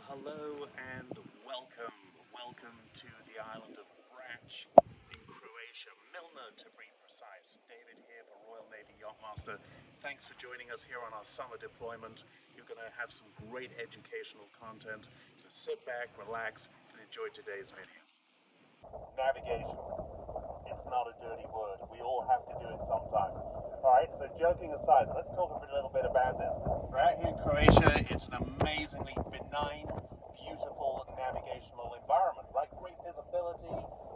Hello and welcome. Welcome to the island of Brač in Croatia, Milner to be precise. David here for Royal Navy Yachtmaster. Thanks for joining us here on our summer deployment. You're going to have some great educational content, so sit back, relax, and enjoy today's video. Navigation. It's not a dirty word. We all have to do it sometime. Alright, so joking aside, let's talk a little bit about this. We're out here in Croatia. It's an amazingly benign, beautiful navigational environment, right? Great visibility,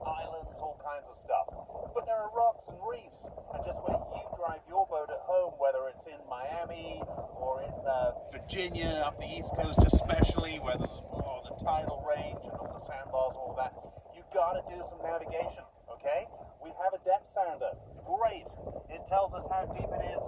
islands, all kinds of stuff. But there are rocks and reefs, and just when you drive your boat at home, whether it's in Miami or in Virginia, up the East Coast especially, where there's the tidal range and all the sandbars and all that, you've got to do some navigation, okay? We have a depth sounder. Great. It tells us how deep it is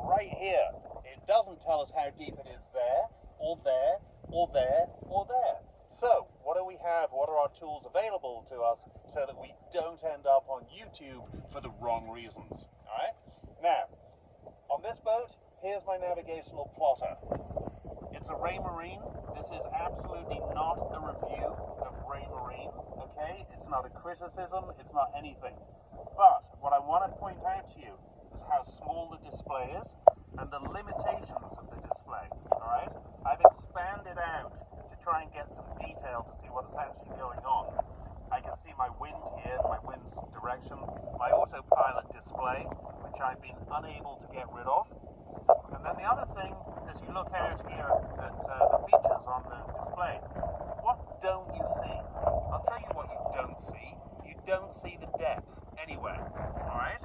right here. It doesn't tell us how deep it is there, or there, or there, or there. So, what do we have? What are our tools available to us so that we don't end up on YouTube for the wrong reasons? Alright? Now, on this boat, here's my navigational plotter. It's a Ray Marine. This is absolutely not a review of Ray Marine, okay? It's not a criticism, it's not anything. But what I want to point out to you is how small the display is and the limitations of the display, alright? I've expanded out to try and get some detail to see what is actually going on. I can see my wind here, my wind's direction, my autopilot display, which I've been unable to get rid of. And then the other thing, as you look out here at the features on the display, what don't you see? I'll tell you what you don't see. You don't see the depth anywhere, alright?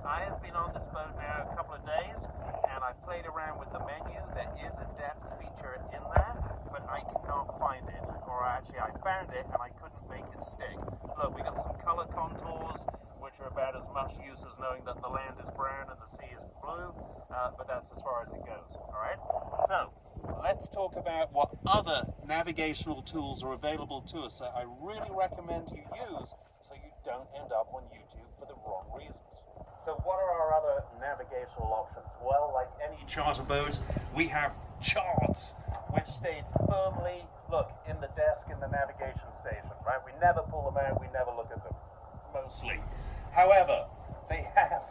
I have been on this boat now a couple of days, and I've played around with the menu. There is a depth feature in there, but I cannot find it. Or actually, I found it, and I couldn't make it stick. Look, we got some color contours, which are about as much use as knowing that the land is brown and the sea is blue, but that's as far as it goes, alright? So, let's talk about what other navigational tools are available to us that I really recommend you use so you don't end up on YouTube for the wrong reasons. So what are our other navigational options? Well, like any charter boat, we have charts which stayed firmly, look, in the desk in the navigation station, right? We never pull them out, we never look at them, mostly. However, they have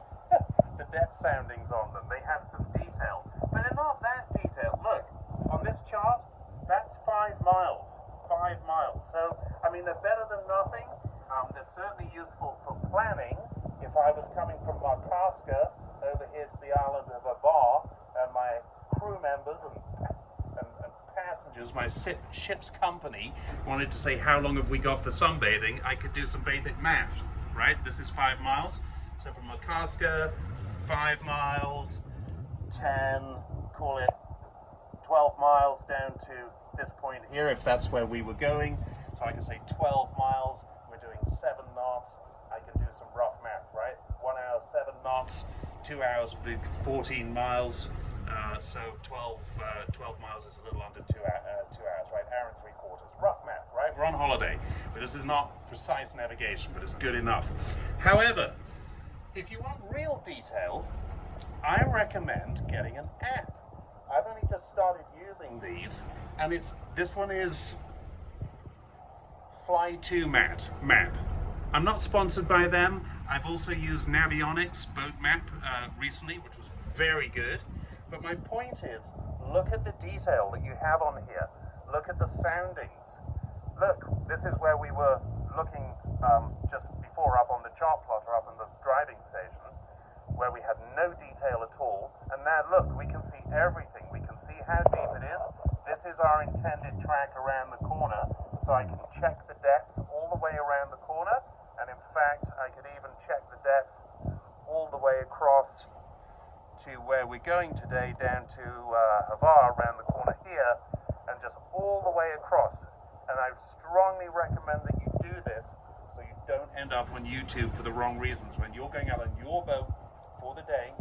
the depth soundings on them. They have some detail, but they're not that detailed. Look, on this chart, that's 5 miles. 5 miles. So, I mean, they're better than nothing. They're certainly useful for planning. If I was coming from Markarska over here to the island of Avar, and my crew members and passengers, my ship's company, wanted to say how long have we got for sunbathing, I could do some basic math, right? This is 5 miles. So from Markarska, 5 miles, 10, call it 12 miles down to this point here, if that's where we were going. So I can say 12 miles, we're doing 7 knots. I can do some rough math, right? 1 hour, 7 knots, 2 hours would be 14 miles. So 12 miles is a little under 2 hours, right? Hour and 3/4. Rough math, right? We're on holiday, but this is not precise navigation, but it's good enough. However, if you want real detail, I recommend getting an app. I've only just started using these, and this one is Fly2Map. I'm not sponsored by them. I've also used Navionics boat map recently, which was very good. But my point is, look at the detail that you have on here. Look at the soundings. Look, this is where we were looking just before up on the chart plotter up in the driving station, where we had no detail at all. And now look, we can see everything. We can see how deep it is. This is our intended track around the corner, so I can check the depth all the way around the corner. And in fact, I could even check the depth all the way across to where we're going today, down to Hvar, around the corner here, and just all the way across. And I strongly recommend that you do this so you don't end up on YouTube for the wrong reasons. When you're going out on your boat for the day,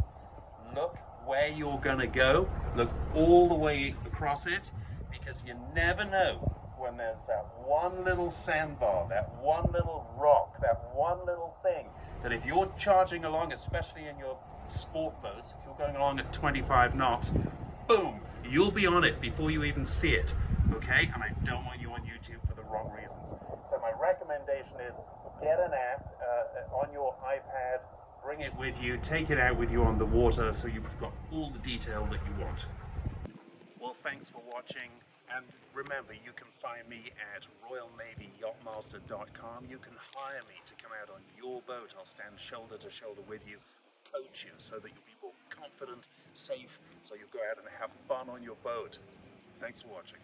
look where you're going to go, look all the way across it, because you never know when there's that one little sandbar, that one little rock, that one little thing, that if you're charging along, especially in your sport boats, if you're going along at 25 knots, boom, you'll be on it before you even see it. okay? And I don't want you on YouTube for the wrong reasons. So my recommendation is get an app on your iPad, bring it with you, take it out with you on the water so you've got all the detail that you want. Well, thanks for watching, and remember, you can find me at royalnavyyachtmaster.com. You can hire me to come out on your boat. I'll stand shoulder to shoulder with you, coach you so that you'll be more confident, safe, so you'll go out and have fun on your boat. Thanks for watching.